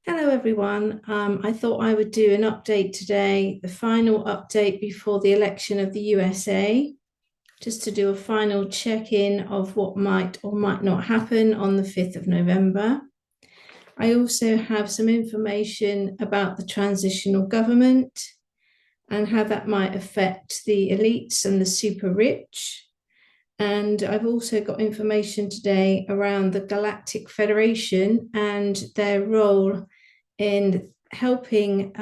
Hello everyone. I thought I would do an update today, the final update before the election of the USA, just to do a final check-in of what might or might not happen on the 5th of November. I also have some information about the transitional government and how that might affect the elites and the super rich. And I've also got information today around the Galactic Federation and their role in helping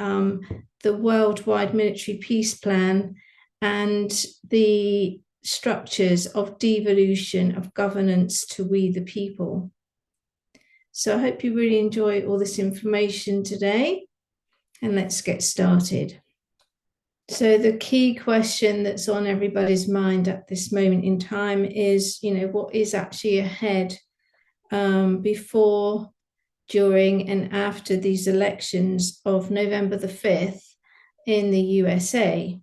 the worldwide military peace plan and the structures of devolution of governance to we the people. So I hope you really enjoy all this information today, and let's get started. So the key question that's on everybody's mind at this moment in time is, what is actually ahead before, during, and after these elections of November the 5th in the USA.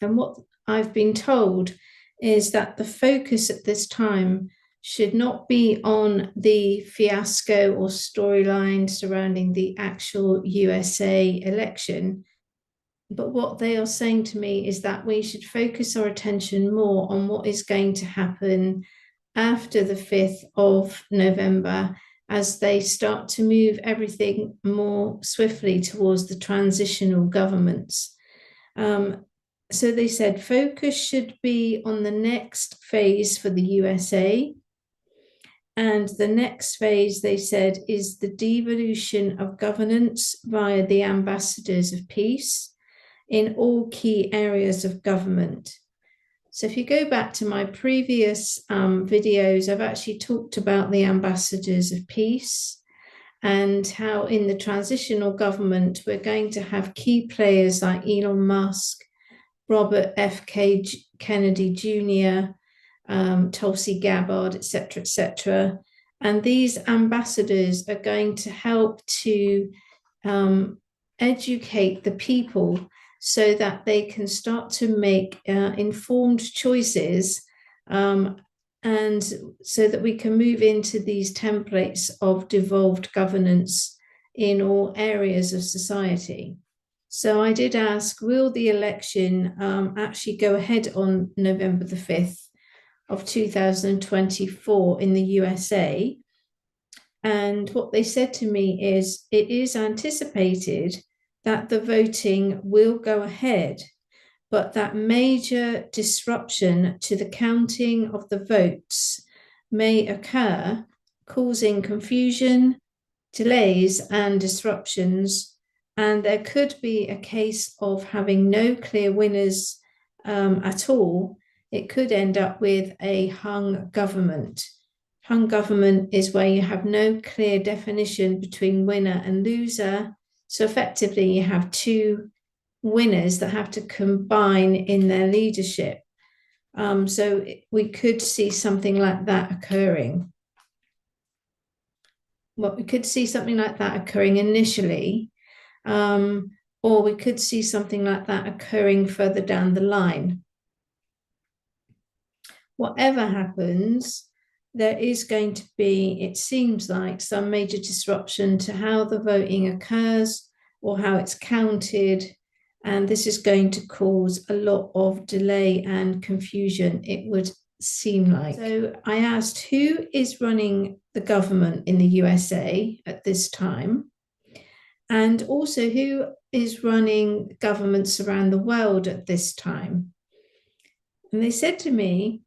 And what I've been told is that the focus at this time should not be on the fiasco or storyline surrounding the actual USA election. But what they are saying to me is that we should focus our attention more on what is going to happen after the 5th of November as they start to move everything more swiftly towards the transitional governments. So they said focus should be on the next phase for the USA. And the next phase, they said, is the devolution of governance via the ambassadors of peace in all key areas of government. So if you go back to my previous videos, I've actually talked about the ambassadors of peace and how in the transitional government, we're going to have key players like Elon Musk, Robert F. Kennedy Jr., Tulsi Gabbard, etc., etc. And these ambassadors are going to help to educate the people so that they can start to make informed choices, and so that we can move into these templates of devolved governance in all areas of society. So I did ask, will the election actually go ahead on November the 5th of 2024 in the USA? And what they said to me is, it is anticipated that the voting will go ahead, but that major disruption to the counting of the votes may occur, causing confusion, delays, and disruptions. And there could be a case of having no clear winners at all. It could end up with a hung government. Hung government is where you have no clear definition between winner and loser. So effectively, you have two winners that have to combine in their leadership. So we could see something like that occurring. Well, we could see something like that occurring initially, or we could see something like that occurring further down the line. Whatever happens, there is going to be, it seems like, some major disruption to how the voting occurs or how it's counted. And this is going to cause a lot of delay and confusion, it would seem like. So I asked, who is running the government in the USA at this time? And also, who is running governments around the world at this time? And they said to me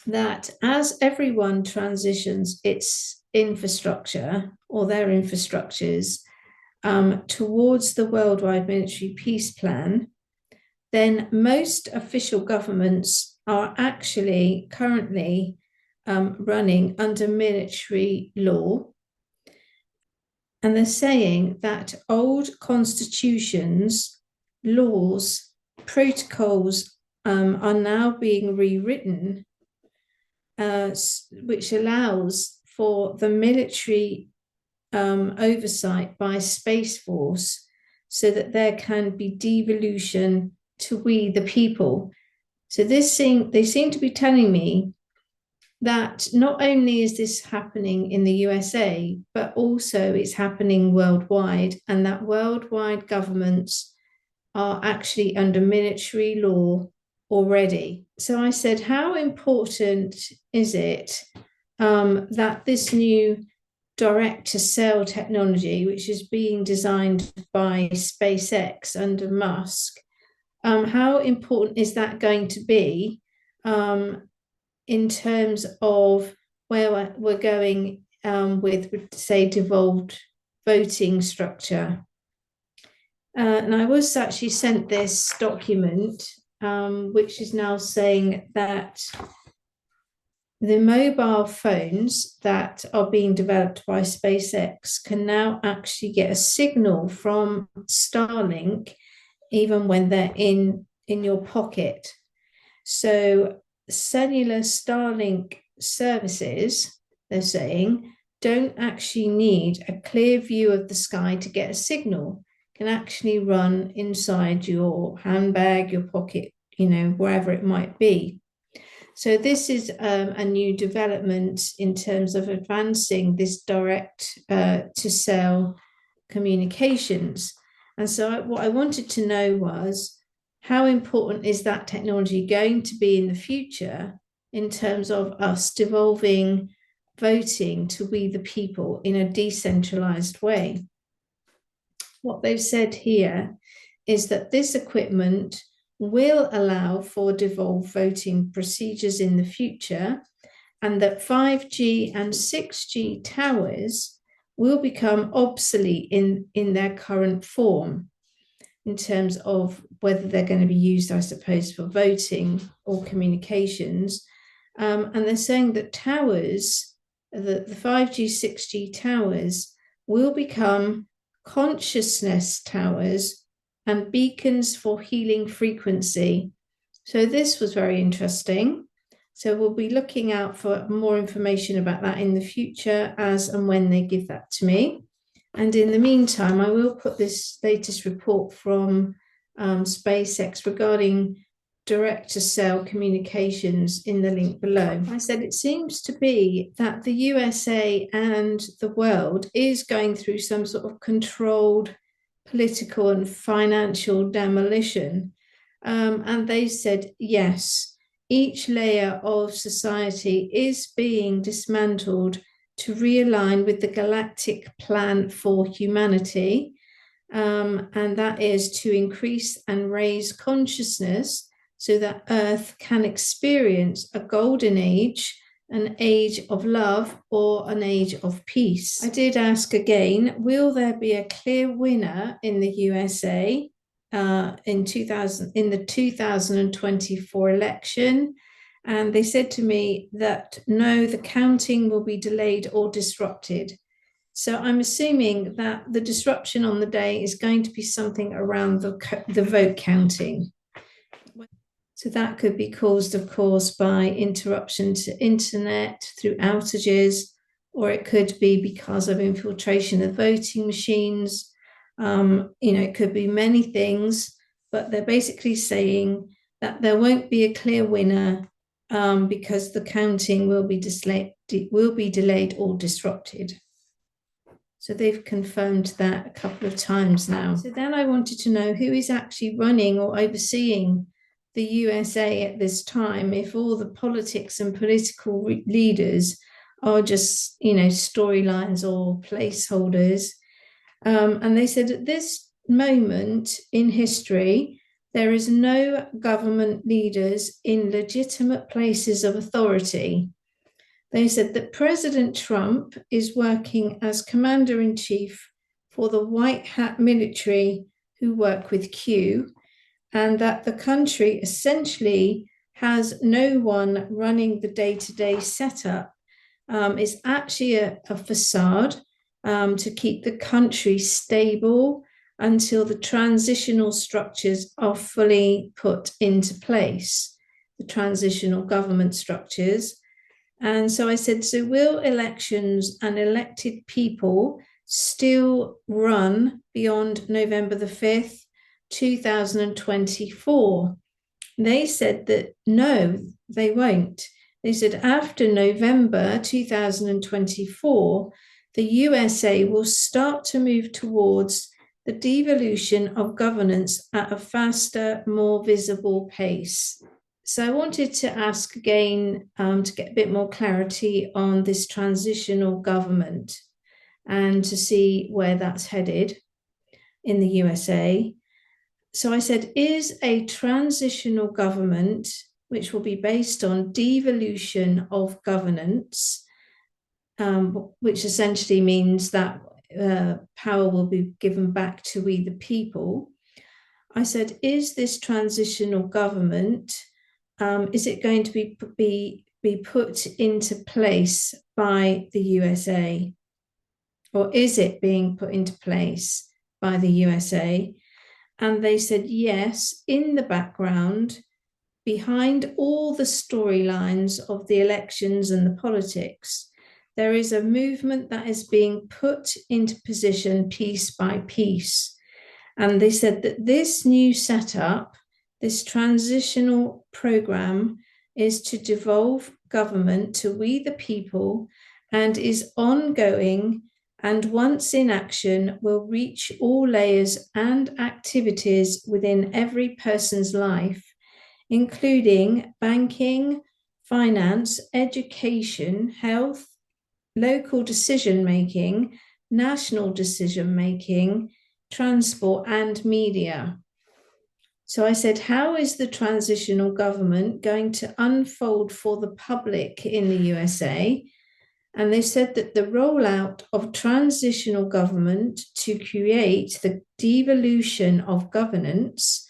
that as everyone transitions its infrastructure or their infrastructures towards the worldwide military peace plan, then most official governments are actually currently running under military law. And they're saying that old constitutions, laws, protocols are now being rewritten, which allows for the military oversight by Space Force so that there can be devolution to we the people. So they seem to be telling me that not only is this happening in the USA, but also it's happening worldwide, and that worldwide governments are actually under military law already. So I said, how important is it that this new direct to cell technology, which is being designed by SpaceX under Musk, how important is that going to be in terms of where we're going with, say, devolved voting structure? And I was actually sent this document, which is now saying that the mobile phones that are being developed by SpaceX can now actually get a signal from Starlink even when they're in your pocket. So cellular Starlink services, they're saying, don't actually need a clear view of the sky to get a signal. Can actually run inside your handbag, your pocket, wherever it might be. So this is a new development in terms of advancing this direct to cell communications. And so what I wanted to know was, how important is that technology going to be in the future in terms of us devolving voting to we the people in a decentralized way? What they've said here is that this equipment will allow for devolved voting procedures in the future, and that 5G and 6G towers will become obsolete in their current form in terms of whether they're going to be used, I suppose, for voting or communications. And they're saying that towers, the 5G, 6G towers will become consciousness towers and beacons for healing frequency. So this was very interesting. So we'll be looking out for more information about that in the future as and when they give that to me. And in the meantime, I will put this latest report from SpaceX regarding direct-to-cell communications in the link below. I said it seems to be that the USA and the world is going through some sort of controlled political and financial demolition. And they said, yes, each layer of society is being dismantled to realign with the galactic plan for humanity. And that is to increase and raise consciousness so that Earth can experience a golden age, an age of love, or an age of peace. I did ask again, will there be a clear winner in the USA in the 2024 election? And they said to me that no, the counting will be delayed or disrupted. So I'm assuming that the disruption on the day is going to be something around the vote counting. So that could be caused, of course, by interruption to internet through outages, or it could be because of infiltration of voting machines. It could be many things, but they're basically saying that there won't be a clear winner because the counting will be delayed or disrupted. So they've confirmed that a couple of times now. So then I wanted to know who is actually running or overseeing the USA at this time, if all the politics and political leaders are just, storylines or placeholders. And they said at this moment in history, there is no government leaders in legitimate places of authority. They said that President Trump is working as commander-in-chief for the white hat military who work with Q, and that the country essentially has no one running the day-to-day setup. It's actually a facade to keep the country stable until the transitional structures are fully put into place, the transitional government structures. And so I said, so will elections and elected people still run beyond November the 5th, 2024? They said that no, they won't. They said after November 2024, the USA will start to move towards the devolution of governance at a faster, more visible pace. So I wanted to ask again to get a bit more clarity on this transitional government and to see where that's headed in the USA. So I said, is a transitional government, which will be based on devolution of governance, which essentially means that power will be given back to we the people. I said, is this transitional government, is it going to be put into place by the USA? Or is it being put into place by the USA? And they said, yes, in the background, behind all the storylines of the elections and the politics, there is a movement that is being put into position piece by piece. And they said that this new setup, this transitional program, is to devolve government to we the people and is ongoing, and once in action will reach all layers and activities within every person's life, including banking, finance, education, health, local decision-making, national decision-making, transport, and media. So I said, how is the transitional government going to unfold for the public in the USA? And they said that the rollout of transitional government to create the devolution of governance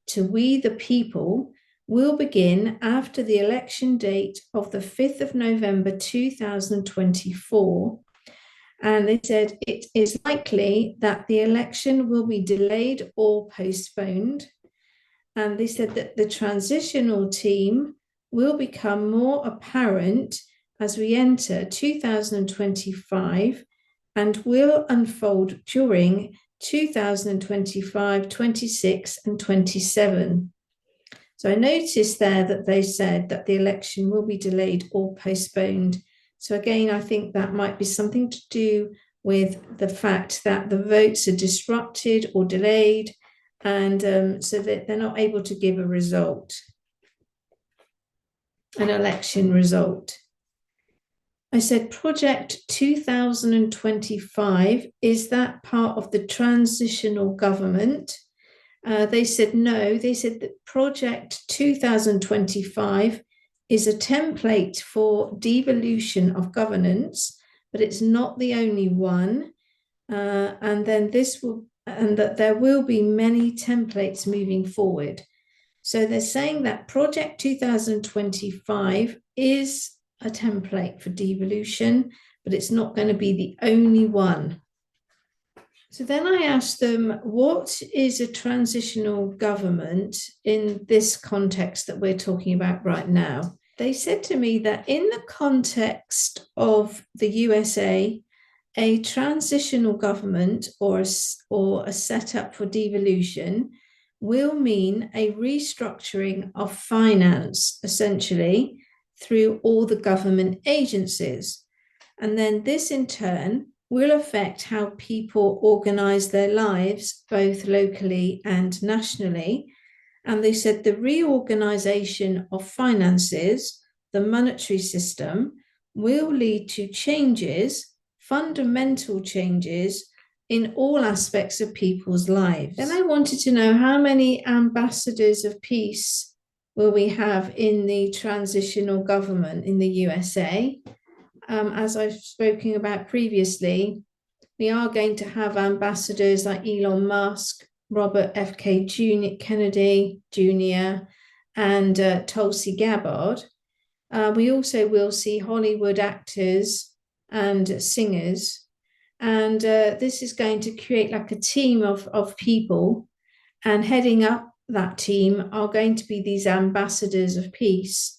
to we the people will begin after the election date of the 5th of November 2024. And they said it is likely that the election will be delayed or postponed. And they said that the transitional team will become more apparent as we enter 2025 and will unfold during 2025, 26 and 27. So I noticed there that they said that the election will be delayed or postponed. So again, I think that might be something to do with the fact that the votes are disrupted or delayed, and so that they're not able to give a result, an election result. I said, Project 2025, is that part of the transitional government? They said no. They said that Project 2025 is a template for devolution of governance, but it's not the only one. And that there will be many templates moving forward. So they're saying that Project 2025 is a template for devolution, but it's not going to be the only one. So then I asked them, what is a transitional government in this context that we're talking about right now? They said to me that in the context of the USA, a transitional government or a setup for devolution will mean a restructuring of finance, essentially, through all the government agencies. And then this in turn will affect how people organize their lives, both locally and nationally. And they said the reorganization of finances, the monetary system, will lead to changes, fundamental changes in all aspects of people's lives. Then I wanted to know, how many ambassadors of peace will we have in the transitional government in the USA? As I've spoken about previously, we are going to have ambassadors like Elon Musk, Robert F.K. Kennedy Jr., and Tulsi Gabbard. We also will see Hollywood actors and singers. And this is going to create like a team of people, and heading up that team are going to be these ambassadors of peace.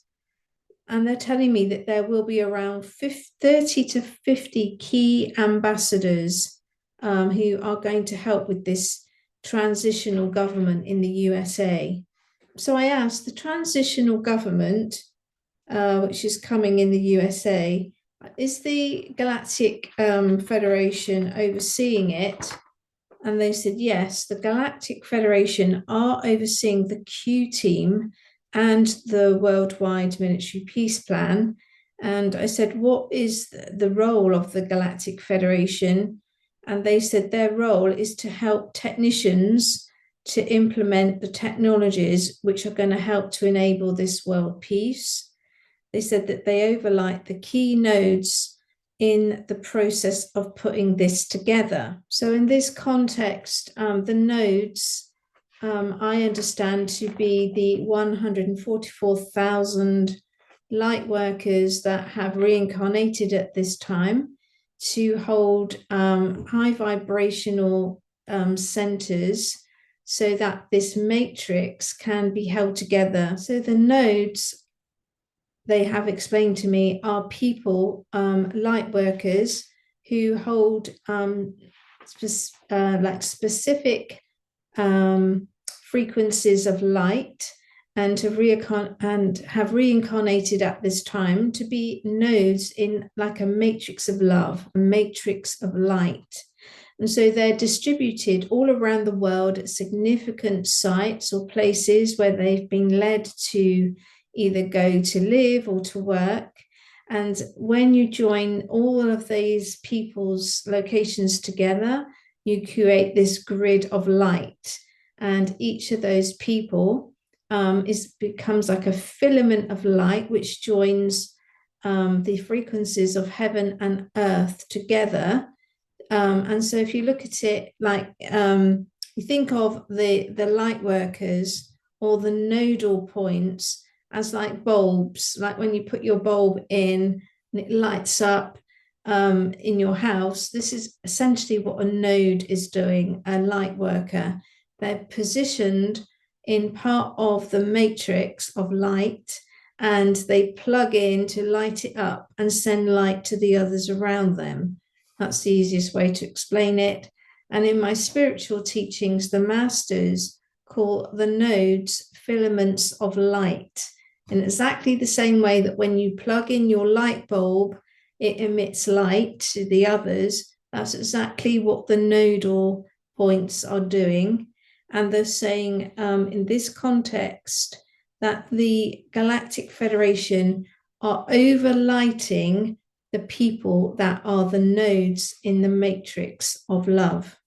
And they're telling me that there will be around 30 to 50 key ambassadors who are going to help with this transitional government in the USA. So I asked, the transitional government, which is coming in the USA. Is the Galactic Federation overseeing it? And they said, yes, the Galactic Federation are overseeing the Q team and the Worldwide Military Peace Plan. And I said, what is the role of the Galactic Federation? And they said their role is to help technicians to implement the technologies which are going to help to enable this world peace. They said that they overlight the key nodes in the process of putting this together. So in this context, the nodes, I understand to be the 144,000 light workers that have reincarnated at this time to hold high vibrational centers so that this matrix can be held together. So the nodes, they have explained to me, are people, light workers, who hold specific frequencies of light and have reincarnated at this time to be nodes in like a matrix of love, a matrix of light. And so they're distributed all around the world at significant sites or places where they've been led to either go to live or to work. And when you join all of these people's locations together, you create this grid of light. And each of those people becomes like a filament of light, which joins the frequencies of heaven and earth together. And so if you look at it like, you think of the light workers or the nodal points as like bulbs, like when you put your bulb in and it lights up in your house. This is essentially what a node is doing, a light worker. They're positioned in part of the matrix of light, and they plug in to light it up and send light to the others around them. That's the easiest way to explain it. And in my spiritual teachings, the masters call the nodes filaments of light, in exactly the same way that when you plug in your light bulb, it emits light to the others. That's exactly what the nodal points are doing. And they're saying in this context that the Galactic Federation are overlighting the people that are the nodes in the matrix of love.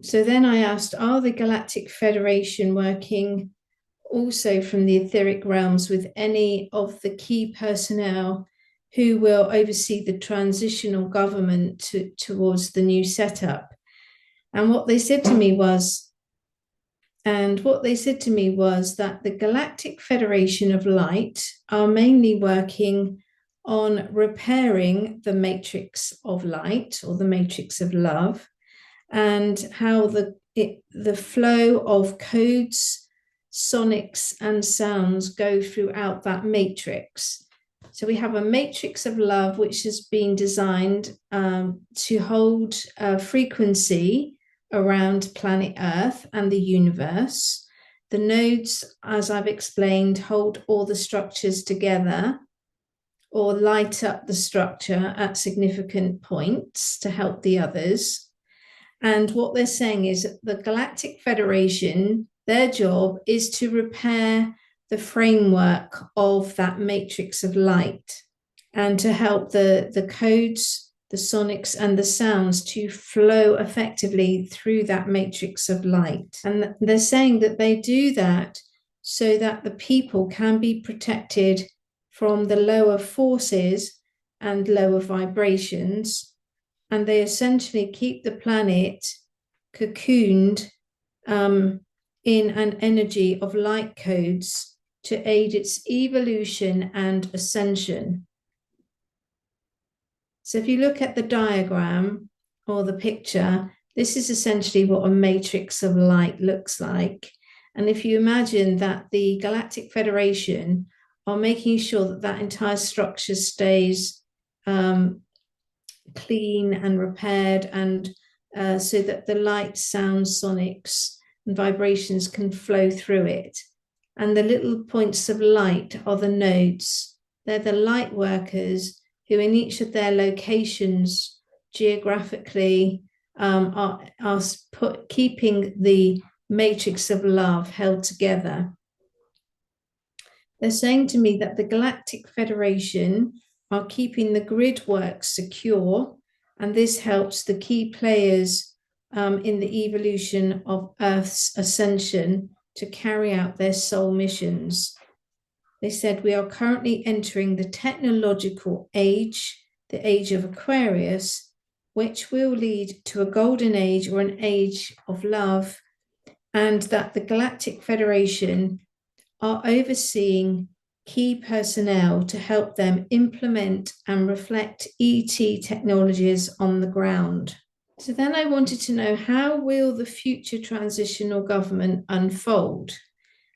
So then I asked, are the Galactic Federation working also from the etheric realms with any of the key personnel who will oversee the transitional government towards the new setup? And what they said to me was that the Galactic Federation of Light are mainly working on repairing the matrix of light or the matrix of love, and how the flow of codes, sonics, and sounds go throughout that matrix. So we have a matrix of love which has been designed to hold a frequency around planet Earth and the universe. The nodes, as I've explained, hold all the structures together or light up the structure at significant points to help the others. And what they're saying is that the Galactic Federation, their job is to repair the framework of that matrix of light and to help the codes, the sonics, and the sounds to flow effectively through that matrix of light. And they're saying that they do that so that the people can be protected from the lower forces and lower vibrations. And they essentially keep the planet cocooned in an energy of light codes to aid its evolution and ascension. So if you look at the diagram or the picture, this is essentially what a matrix of light looks like. And if you imagine that the Galactic Federation are making sure that that entire structure stays clean and repaired, and so that the light, sound, sonics, and vibrations can flow through it. And the little points of light are the nodes they're the light workers who in each of their locations geographically are keeping the matrix of love held together. They're saying to me that the Galactic Federation are keeping the grid work secure, and this helps the key players in the evolution of Earth's ascension to carry out their soul missions. They said, we are currently entering the technological age, the age of Aquarius, which will lead to a golden age or an age of love, and that the Galactic Federation are overseeing key personnel to help them implement and reflect ET technologies on the ground. So then I wanted to know, how will the future transitional government unfold?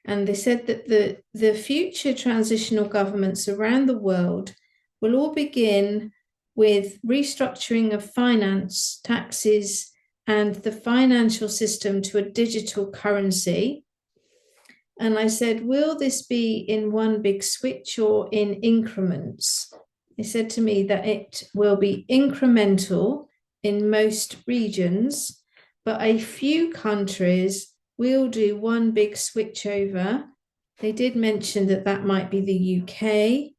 And they said that the future transitional governments around the world will all begin with restructuring of finance, taxes, and the financial system to a digital currency. And I said, will this be in one big switch or in increments? They said to me that it will be incremental in most regions, but a few countries will do one big switch over. They did mention that that might be the UK.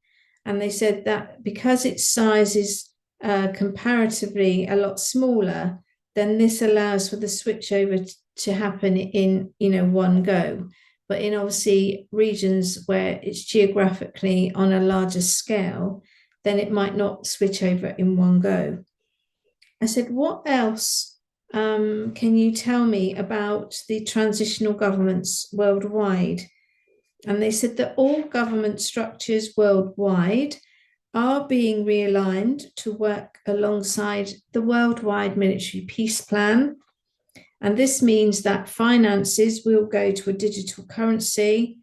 And they said that because its size is comparatively a lot smaller, then this allows for the switch over to happen in one go. But in obviously regions where it's geographically on a larger scale, then it might not switch over in one go. I said, what else can you tell me about the transitional governments worldwide? And they said that all government structures worldwide are being realigned to work alongside the worldwide military peace plan. And this means that finances will go to a digital currency,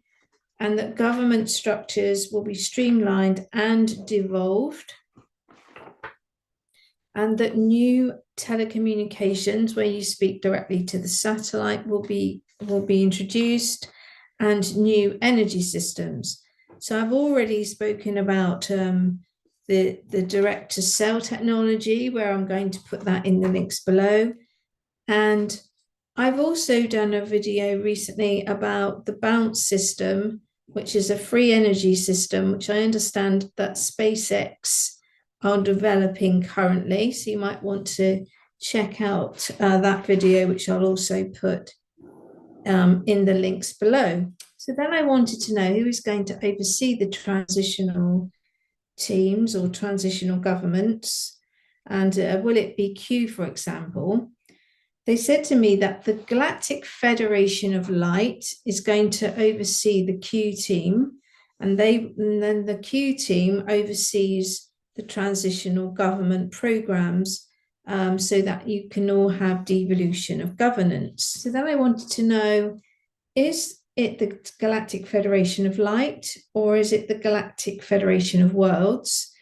and that government structures will be streamlined and devolved, and that new telecommunications, where you speak directly to the satellite, will be introduced, and new energy systems. So I've already spoken about the direct to cell technology, where I'm going to put that in the links below. And I've also done a video recently about the bounce system, which is a free energy system, which I understand that SpaceX are developing currently. So you might want to check out that video, which I'll also put in the links below. So then I wanted to know who is going to oversee the transitional teams or transitional governments, and will it be Q, for example? They said to me that the Galactic Federation of Light is going to oversee the Q team, and then the Q team oversees the transitional government programs, so that you can all have devolution of governance. So then I wanted to know, is it the Galactic Federation of Light, or is it the Galactic Federation of Worlds?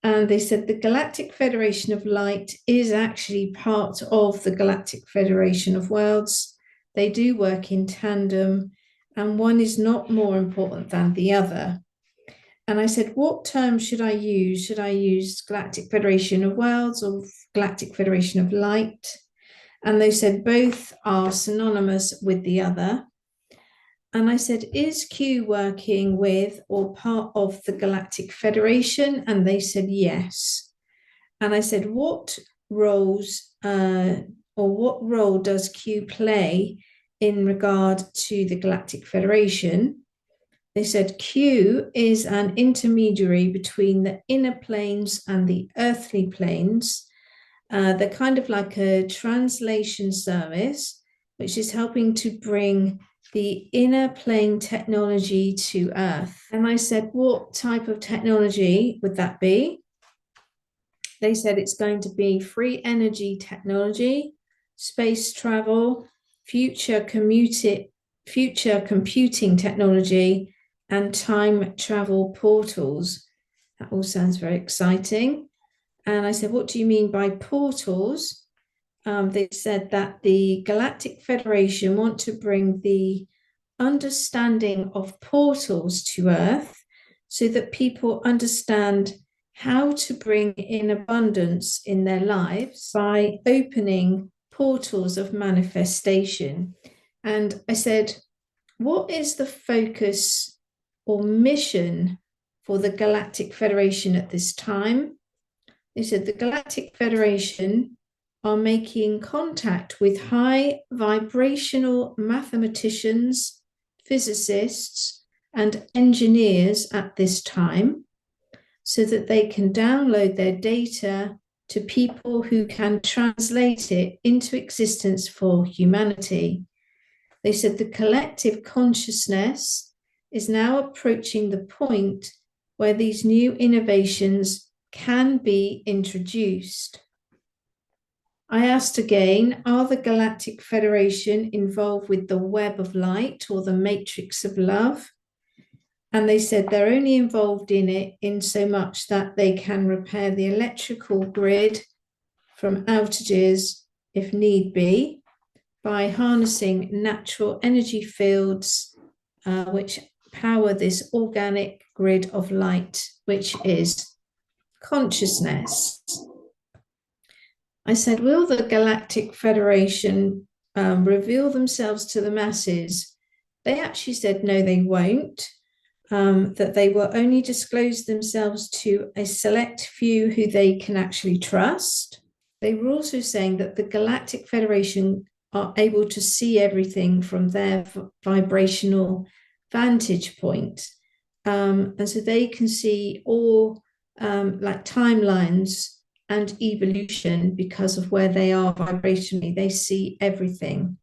And they said the Galactic Federation of Light is actually part of the Galactic Federation of Worlds. They do work in tandem, and one is not more important than the other. And I said, what term should I use? Should I use Galactic Federation of Worlds or Galactic Federation of Light? And they said both are synonymous with the other. And I said, is Q working with or part of the Galactic Federation? And they said yes. And I said, what roles or what role does Q play in regard to the Galactic Federation? They said Q is an intermediary between the inner planes and the earthly planes. They're kind of like a translation service, which is helping to bring the inner plane technology to Earth. And I said, what type of technology would that be? They said it's going to be free energy technology, space travel, future computing technology, and time travel portals. That all sounds very exciting. And I said, what do you mean by portals? They said that the Galactic Federation want to bring the understanding of portals to Earth, so that people understand how to bring in abundance in their lives by opening portals of manifestation. And I said, what is the focus or mission for the Galactic Federation at this time? They said the Galactic Federation are making contact with high vibrational mathematicians, physicists, and engineers at this time, so that they can download their data to people who can translate it into existence for humanity. They said the collective consciousness is now approaching the point where these new innovations can be introduced. I asked again, are the Galactic Federation involved with the web of light or the matrix of love? And they said they're only involved in it in so much that they can repair the electrical grid from outages if need be by harnessing natural energy fields which power this organic grid of light, which is consciousness. I said, will the Galactic Federation reveal themselves to the masses? They actually said, no, they won't, that they will only disclose themselves to a select few who they can actually trust. They were also saying that the Galactic Federation are able to see everything from their vibrational vantage point. And so they can see all like timelines and evolution because of where they are vibrationally. They see everything.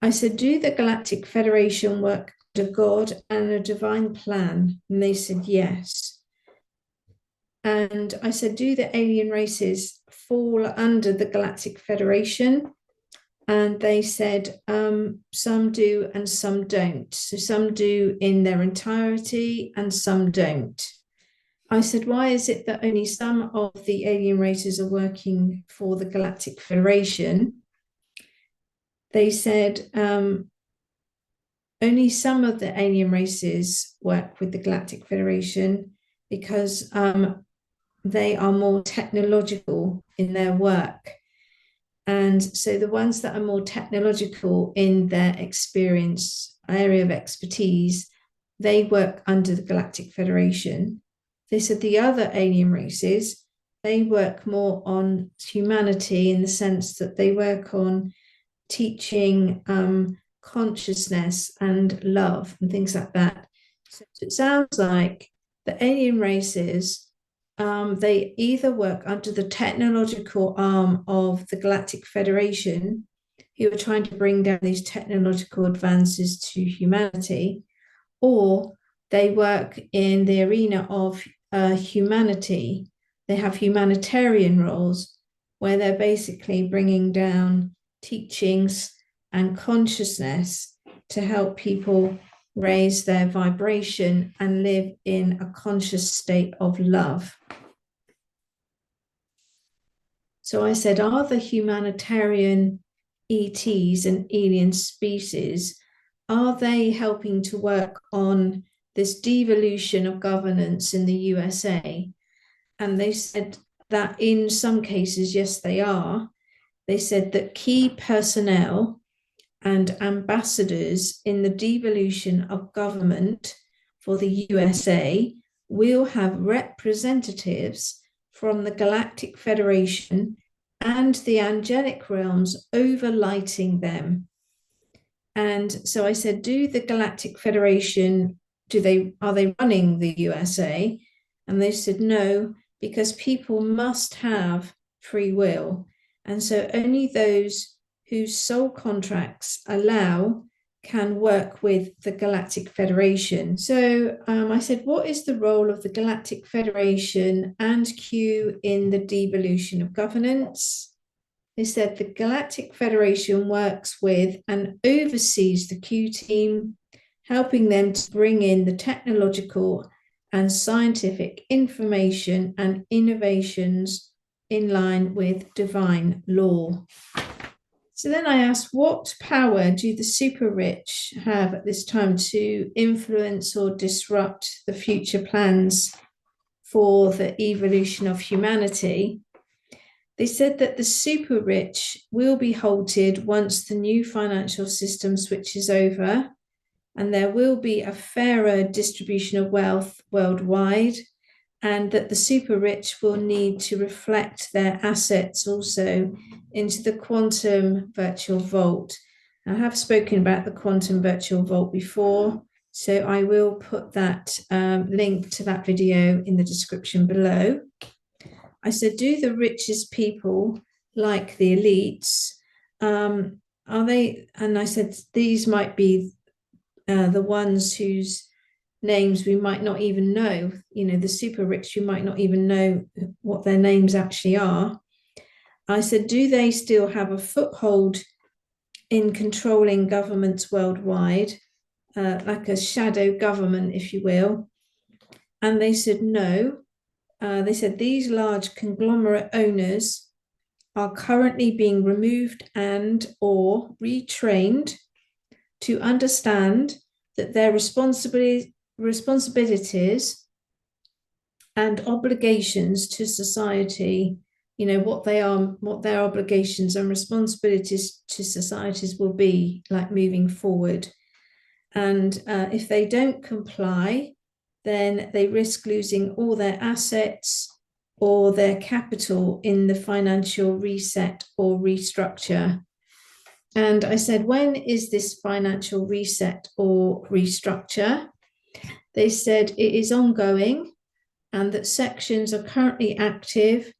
I said, do the Galactic Federation work under God and a divine plan? And they said, yes. And I said, do the alien races fall under the Galactic Federation? And they said, some do and some don't. So some do in their entirety and some don't. I said, why is it that only some of the alien races are working for the Galactic Federation? They said, only some of the alien races work with the Galactic Federation because they are more technological in their work. And so the ones that are more technological in their experience, area of expertise, they work under the Galactic Federation. They said the other alien races, they work more on humanity in the sense that they work on teaching consciousness and love and things like that. So it sounds like the alien races, they either work under the technological arm of the Galactic Federation, who are trying to bring down these technological advances to humanity, or they work in the arena of humanity. They have humanitarian roles where they're basically bringing down teachings and consciousness to help people raise their vibration and live in a conscious state of love. So I said, are the humanitarian ETs and alien species, are they helping to work on this devolution of governance in the USA? And they said that in some cases, yes, they are. They said that key personnel and ambassadors in the devolution of government for the USA will have representatives from the Galactic Federation and the angelic realms overlighting them. And so I said, do the Galactic Federation, are they running the USA? And they said, no, because people must have free will. And so only those whose soul contracts allow can work with the Galactic Federation. So I said, what is the role of the Galactic Federation and Q in the devolution of governance? They said the Galactic Federation works with and oversees the Q team, helping them to bring in the technological and scientific information and innovations in line with divine law. So then I asked, what power do the super rich have at this time to influence or disrupt the future plans for the evolution of humanity? They said that the super rich will be halted once the new financial system switches over, and there will be a fairer distribution of wealth worldwide, and that the super rich will need to reflect their assets also into the quantum virtual vault. I have spoken about the quantum virtual vault before, so I will put that link to that video in the description below. I said, do the richest people, like the elites, are they? And I said, these might be the ones whose names we might not even know, the super rich, you might not even know what their names actually are. I said, do they still have a foothold in controlling governments worldwide, like a shadow government, if you will? And they said, no. They said these large conglomerate owners are currently being removed and or retrained to understand that their responsibilities and obligations to society, what their obligations and responsibilities to societies will be like moving forward. And if they don't comply, then they risk losing all their assets or their capital in the financial reset or restructure. And I said, when is this financial reset or restructure? They said it is ongoing and that sections are currently active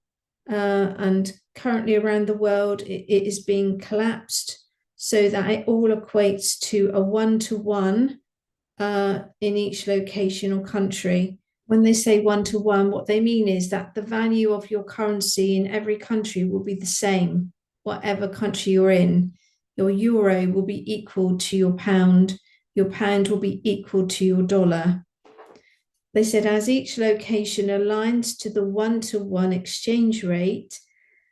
and currently around the world it is being collapsed so that it all equates to a one-to-one in each location or country. When they say one-to-one, what they mean is that the value of your currency in every country will be the same, whatever country you're in. Your euro will be equal to your pound will be equal to your dollar. They said as each location aligns to the one-to-one exchange rate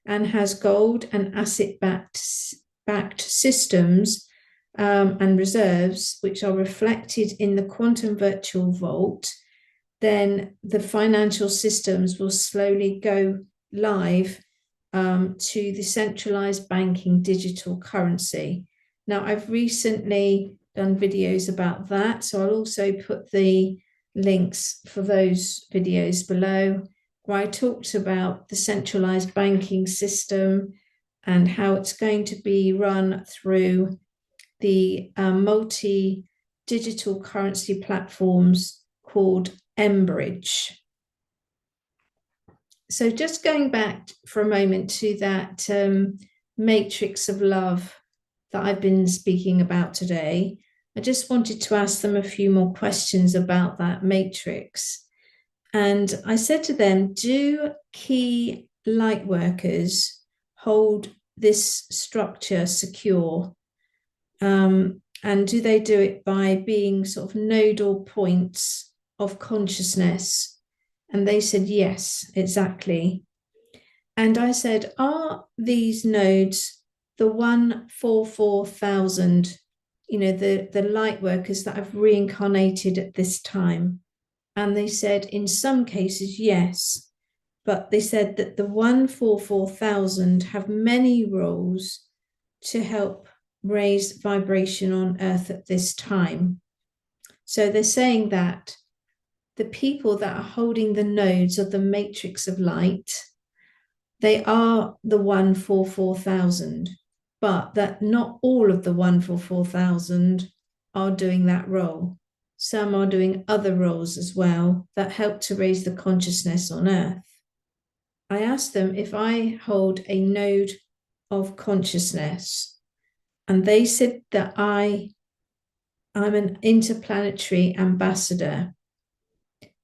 and has gold and asset-backed systems and reserves, which are reflected in the quantum virtual vault, then the financial systems will slowly go live to the centralized banking digital currency. Now, I've recently done videos about that, so I'll also put the links for those videos below, where I talked about the centralized banking system and how it's going to be run through the multi-digital currency platforms called Mbridge. So just going back for a moment to that matrix of love that I've been speaking about today, I just wanted to ask them a few more questions about that matrix. And I said to them, do key light workers hold this structure secure? And do they do it by being sort of nodal points of consciousness? And they said, yes, exactly. And I said, are these nodes the 144,000, the light workers that have reincarnated at this time? And they said, in some cases, yes. But they said that the 144,000 have many roles to help raise vibration on Earth at this time. So they're saying that the people that are holding the nodes of the matrix of light, they are the 144,000, but that not all of the 144,000 are doing that role. Some are doing other roles as well that help to raise the consciousness on Earth. I asked them if I hold a node of consciousness, and they said that I'm an interplanetary ambassador.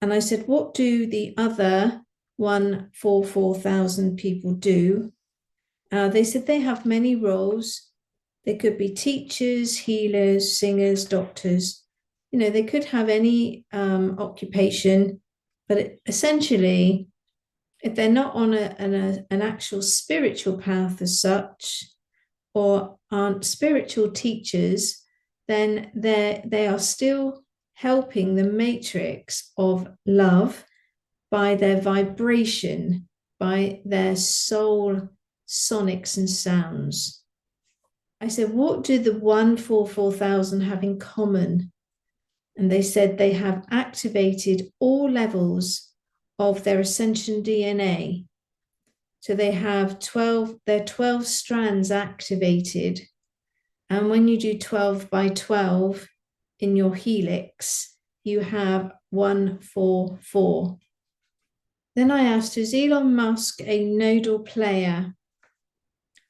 And I said, what do the other 144,000 people do? They said they have many roles. They could be teachers, healers, singers, doctors. They could have any occupation, but essentially, if they're not on an actual spiritual path as such, or aren't spiritual teachers, then they are still helping the matrix of love by their vibration, by their soul sonics and sounds. I said, what do the 144,000 have in common? And they said they have activated all levels of their ascension DNA. So they have 12, their 12 strands activated. And when you do 12 by 12 in your helix, you have 144. Then I asked, is Elon Musk a nodal player?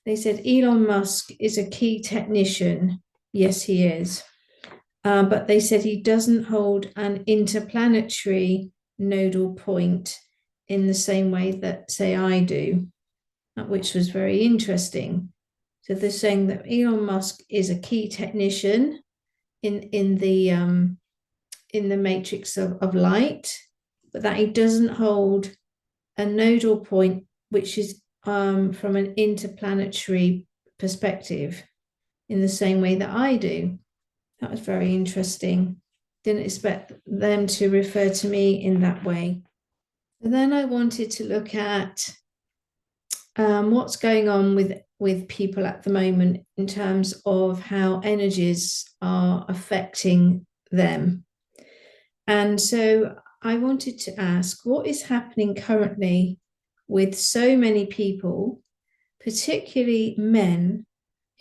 They said Elon Musk is a key technician. Yes, he is. But they said he doesn't hold an interplanetary nodal point in the same way that, say, I do, which was very interesting. So they're saying that Elon Musk is a key technician in the matrix of light, but that he doesn't hold a nodal point, which is from an interplanetary perspective, in the same way that I do. That was very interesting. Didn't expect them to refer to me in that way. And then I wanted to look at what's going on with people at the moment in terms of how energies are affecting them. And so I wanted to ask, what is happening currently with so many people, particularly men,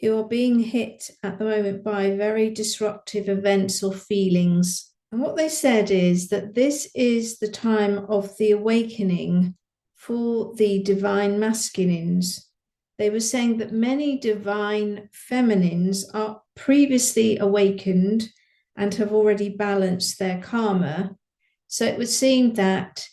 who are being hit at the moment by very disruptive events or feelings? And what they said is that this is the time of the awakening for the divine masculines. They were saying that many divine feminines are previously awakened and have already balanced their karma. So it would seem that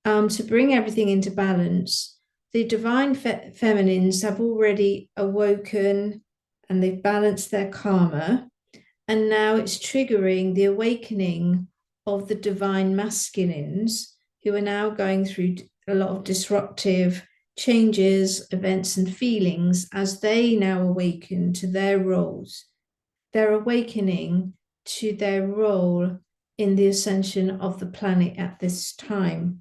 to bring everything into balance, the divine feminines have already awoken and they've balanced their karma. And now it's triggering the awakening of the divine masculines, who are now going through a lot of disruptive changes, events, and feelings as they now awaken to their roles. They're awakening to their role in the ascension of the planet at this time.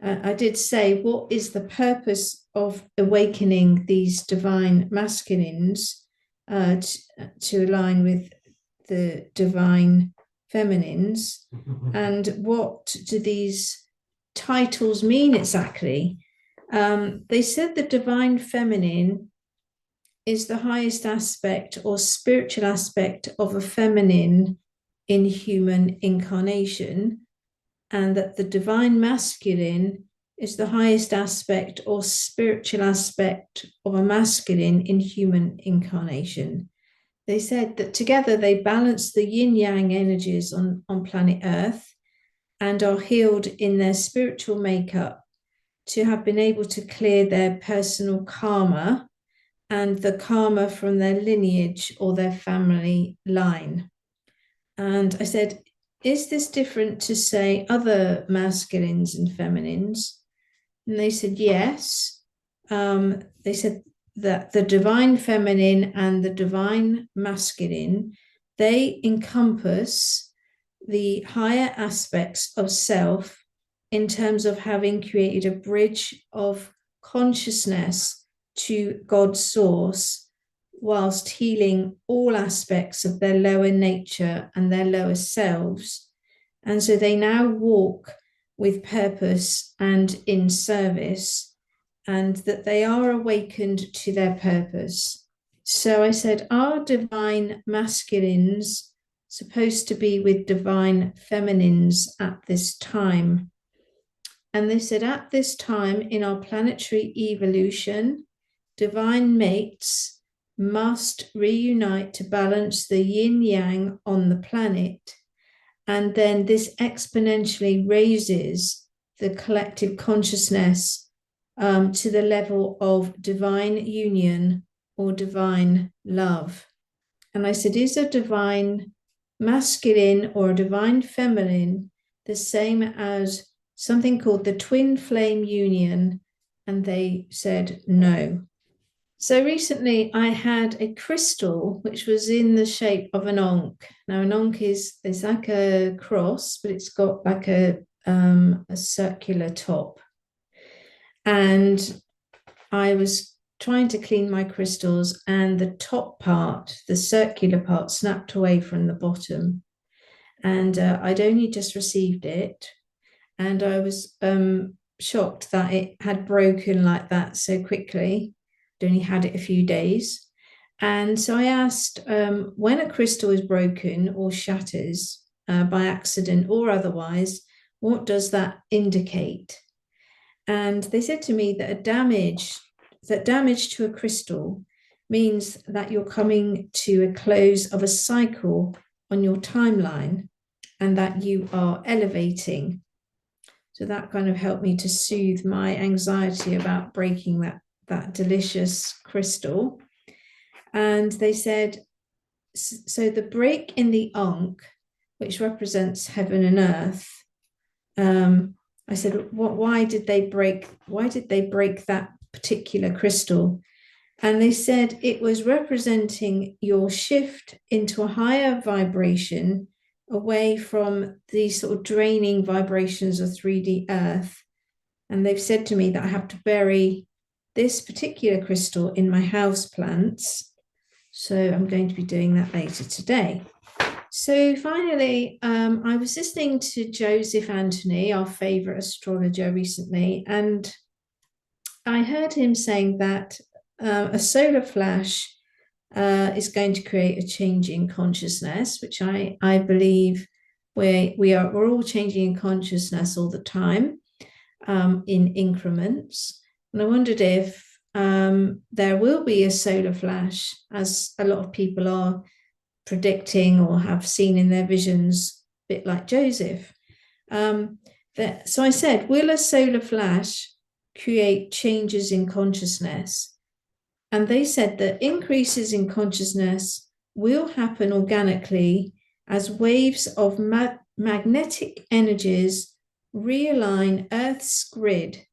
I did say, what is the purpose of awakening these divine masculines to align with the divine feminines? And what do these titles mean exactly? They said the divine feminine is the highest aspect or spiritual aspect of a feminine in human incarnation, and that the divine masculine is the highest aspect or spiritual aspect of a masculine in human incarnation. They said that together they balance the yin-yang energies on planet Earth and are healed in their spiritual makeup to have been able to clear their personal karma and the karma from their lineage or their family line. And I said, is this different to, say, other masculines and feminines? And they said, yes. They said that the divine feminine and the divine masculine, they encompass the higher aspects of self in terms of having created a bridge of consciousness to God's source, whilst healing all aspects of their lower nature and their lower selves. And so they now walk with purpose and in service, and that they are awakened to their purpose. So I said, are divine masculines supposed to be with divine feminines at this time? And they said, at this time in our planetary evolution, divine mates must reunite to balance the yin-yang on the planet. And then this exponentially raises the collective consciousness to the level of divine union or divine love. And I said, is a divine masculine or a divine feminine the same as something called the twin flame union? And they said no. So recently I had a crystal which was in the shape of an ankh. Now an ankh is like a cross, but it's got like a circular top. And I was trying to clean my crystals, and the top part, the circular part, snapped away from the bottom. And I'd only just received it, and I was shocked that it had broken like that so quickly. I'd only had it a few days. And so I asked, when a crystal is broken or shatters by accident or otherwise, what does that indicate? And they said to me that damage to a crystal means that you're coming to a close of a cycle on your timeline and that you are elevating. So that kind of helped me to soothe my anxiety about breaking that delicious crystal. And they said, so the break in the ankh, which represents heaven and earth, I said, why did they break that particular crystal? And they said it was representing your shift into a higher vibration, away from these sort of draining vibrations of 3D earth. And they've said to me that I have to bury this particular crystal in my house plants. So I'm going to be doing that later today. So finally, I was listening to Joseph Anthony, our favorite astrologer, recently, and I heard him saying that a solar flash is going to create a change in consciousness, which I believe we're all changing in consciousness all the time, in increments. And I wondered if there will be a solar flash, as a lot of people are predicting or have seen in their visions, a bit like Joseph. So I said, will a solar flash create changes in consciousness? And they said that increases in consciousness will happen organically as waves of magnetic energies realign Earth's grid.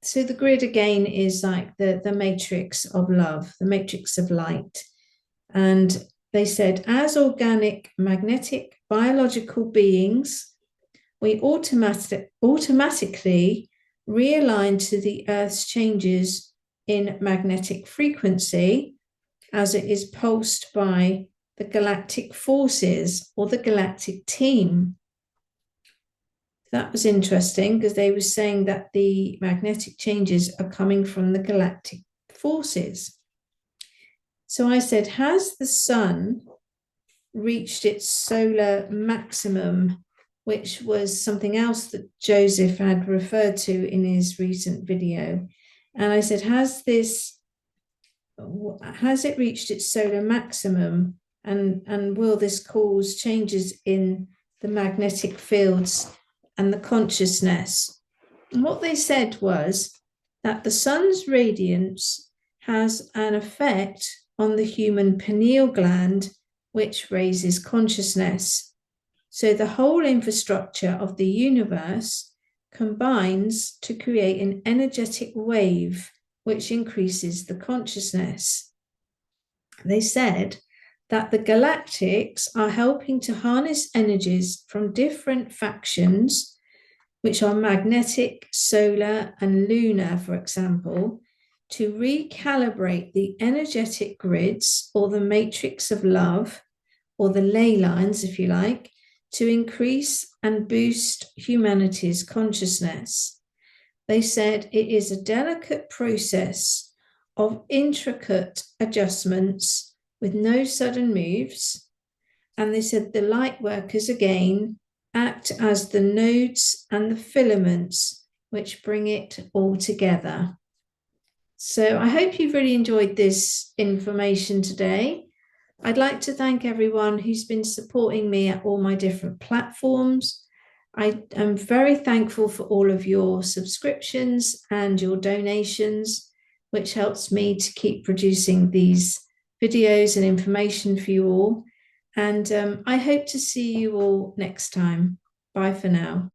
So the grid again is like the matrix of love, the matrix of light. And they said, as organic, magnetic, biological beings, we automatically realign to the Earth's changes in magnetic frequency as it is pulsed by the galactic forces or the galactic team. That was interesting because they were saying that the magnetic changes are coming from the galactic forces. So I said, has the sun reached its solar maximum, which was something else that Joseph had referred to in his recent video? And I said, has it reached its solar maximum? And will this cause changes in the magnetic fields and the consciousness? And what they said was that the sun's radiance has an effect on the human pineal gland, which raises consciousness. So the whole infrastructure of the universe combines to create an energetic wave which increases the consciousness. They said that the galactics are helping to harness energies from different factions, which are magnetic, solar, and lunar, for example, to recalibrate the energetic grids or the matrix of love, or the ley lines, if you like, to increase and boost humanity's consciousness. They said it is a delicate process of intricate adjustments with no sudden moves. And they said the light workers again act as the nodes and the filaments which bring it all together. So I hope you've really enjoyed this information today. I'd like to thank everyone who's been supporting me at all my different platforms. I am very thankful for all of your subscriptions and your donations, which helps me to keep producing these videos and information for you all. And I hope to see you all next time. Bye for now.